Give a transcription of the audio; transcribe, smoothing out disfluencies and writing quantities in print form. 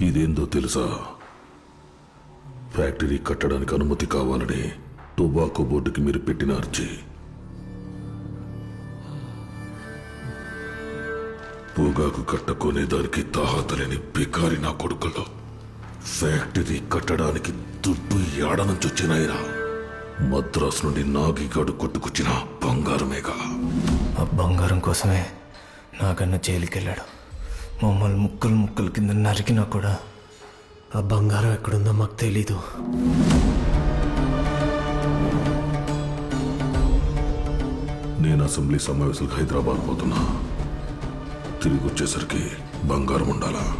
ఇదేందో తెలుసా? ఫ్యాక్టరీ కట్టడానికి అనుమతి కావాలని టొబాకో బోర్డుకి మీరు పెట్టిన అర్జీ. పొగాకు కట్టుకునే దానికి తాహతలేని బికారి నా కొడుకుల్లో ఫ్యాక్టరీ కట్టడానికి దుడ్డు ఏడ నుంచి వచ్చినాయిరా? మద్రాసు నుండి నాగిగాడు కొట్టుకొచ్చిన బంగారమేగా. ఆ బంగారం కోసమే నాకన్నా జైలుకెళ్ళాడు. మమ్మల్ని ముక్కలు ముక్కలు కింద నరికినా కూడా ఆ బంగారం ఎక్కడుందో మాకు తెలీదు. నేను అసెంబ్లీ సమావేశాలకు హైదరాబాద్ పోతున్నా. తిరిగి వచ్చేసరికి బంగారం ఉండాలా?